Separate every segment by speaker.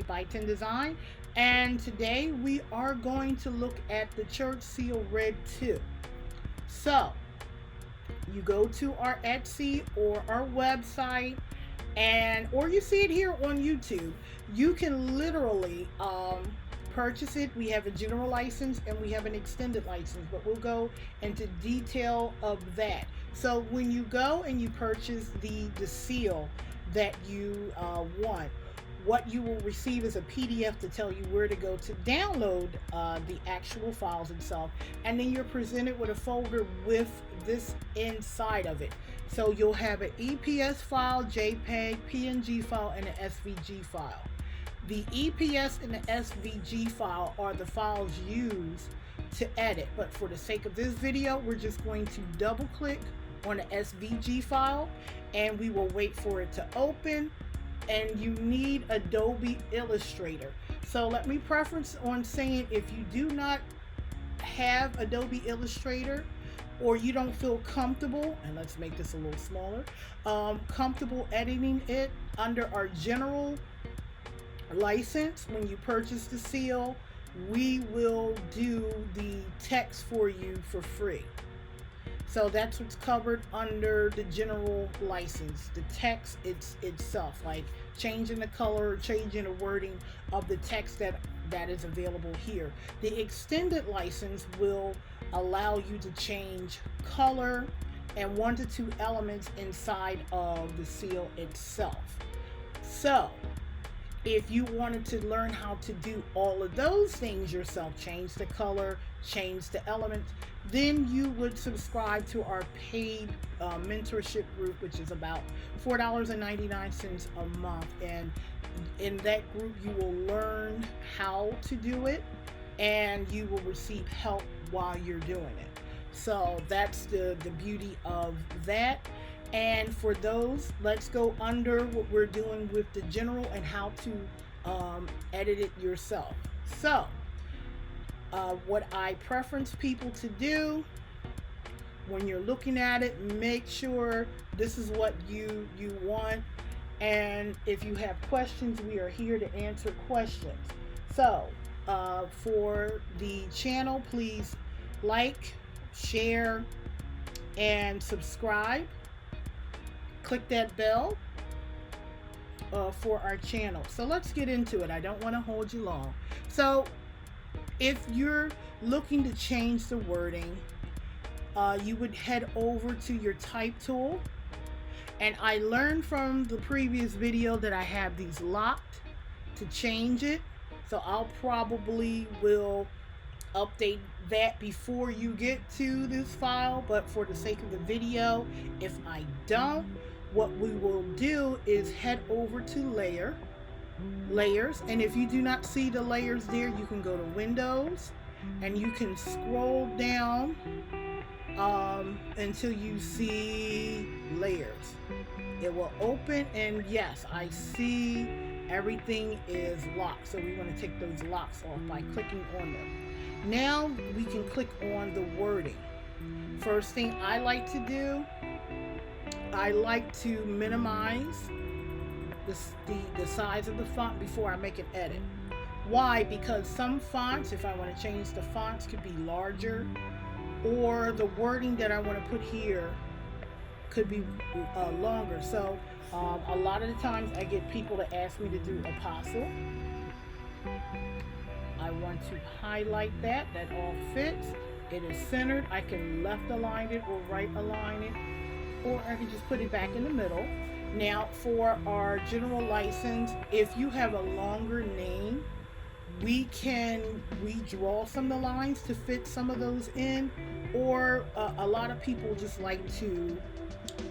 Speaker 1: 8x10 design, and today we are going to look at the church seal red 2. So you go to our Etsy or our website, and or you see it here on YouTube. You can literally purchase it. We have a general license and we have an extended license, but we'll go into detail of that. So when you go and you purchase the seal that you want, what you will receive is a PDF to tell you where to go to download the actual files itself, and then you're presented with a folder with this inside of it. So you'll have an EPS file, JPEG, PNG file, and an SVG file. The EPS and the SVG file are the files used to edit, but for the sake of this video, we're just going to double click on the SVG file and we will wait for it to open. And you need Adobe Illustrator. So let me preference on saying, if you do not have Adobe Illustrator or you don't feel comfortable, and let's make this a little smaller, comfortable editing it under our general license, when you purchase the seal, we will do the text for you for free. So that's what's covered under the general license. The text itself, like changing the color, changing the wording of the text that is available here. The extended license will allow you to change color and 1 to 2 elements inside of the seal itself. So if you wanted to learn how to do all of those things yourself, change the color, change the elements, then you would subscribe to our paid mentorship group, which is about $4.99 a month. And in that group, you will learn how to do it and you will receive help while you're doing it. So that's the beauty of that. And for those, let's go under what we're doing with the general and how to edit it yourself. So what I preference people to do when you're looking at it, make sure this is what you want. And if you have questions, we are here to answer questions. So for the channel, please like, share, and subscribe. Click that bell for our channel. So let's get into it. I don't want to hold you long. So if you're looking to change the wording, you would head over to your type tool. And I learned from the previous video that I have these locked to change it. So I'll probably will update that before you get to this file, but for the sake of the video, if I don't, what we will do is head over to layers, and if you do not see the layers there, you can go to Windows and you can scroll down until you see layers. It will open, and yes, I see everything is locked, so we want to take those locks off by clicking on them. Now we can click on the wording. First thing I like to do, I like to minimize the size of the font before I make an edit. Why? Because some fonts, if I want to change the fonts, could be larger, or the wording that I want to put here could be longer. So a lot of the times I get people to ask me to do apostle. I want to highlight that all fits. It is centered. I can left align it or right align it, or I can just put it back in the middle. Now for our general license, if you have a longer name, we can redraw some of the lines to fit some of those in, or a lot of people just like to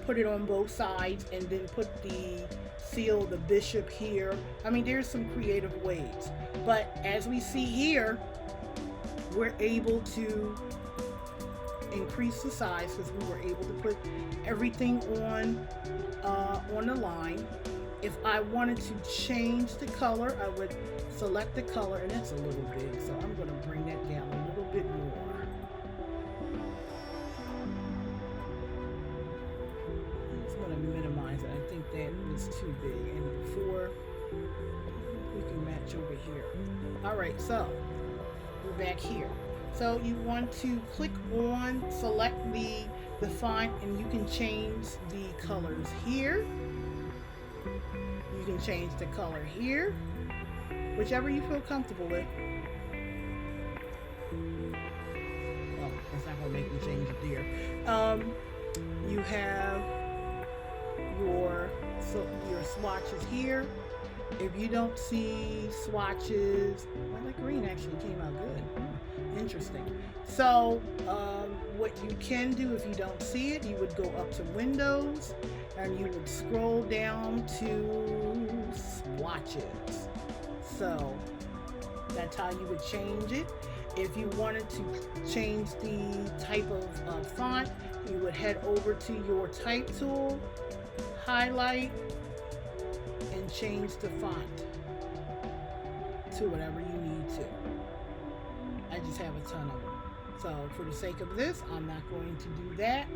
Speaker 1: put it on both sides and then put the seal, the bishop here. I mean, there's some creative ways, but as we see here, we're able to increase the size because we were able to put everything on the line. If I wanted to change the color, I would select the color, and that's a little big, so I'm going to bring that down a little bit more. I'm just going to minimize it. I think that is too big, and before We can match over here. All right, so we're back here. So you want to click on, select the font, and you can change the colors here. You can change the color here, whichever you feel comfortable with. Well, it's not gonna make me change it there. You have your swatches here. If you don't see swatches, well, the green actually came out good. Interesting. So what you can do if you don't see it, you would go up to Windows and you would scroll down to swatches. So that's how you would change it. If you wanted to change the type of font, you would head over to your type tool, highlight, and change the font to whatever you need to. I just have a ton of them. So for the sake of this, I'm not going to do that.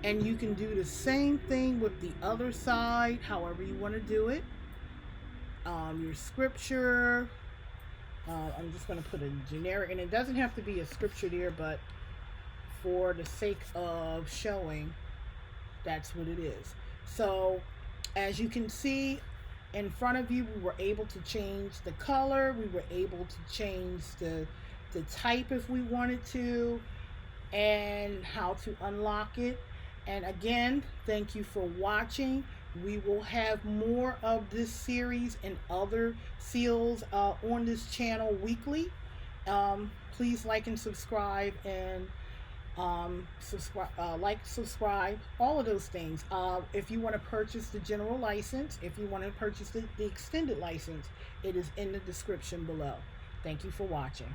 Speaker 1: And you can do the same thing with the other side, however you want to do it. Your scripture, I'm just going to put a generic, and it doesn't have to be a scripture there, but for the sake of showing, that's what it is. So as you can see in front of you, we were able to change the color, we were able to change the type if we wanted to, and how to unlock it. And again, thank you for watching. We will have more of this series and other seals on this channel weekly. Please like and subscribe, and subscribe, all of those things. If you want to purchase the general license, if you want to purchase the extended license, it is in the description below. Thank you for watching.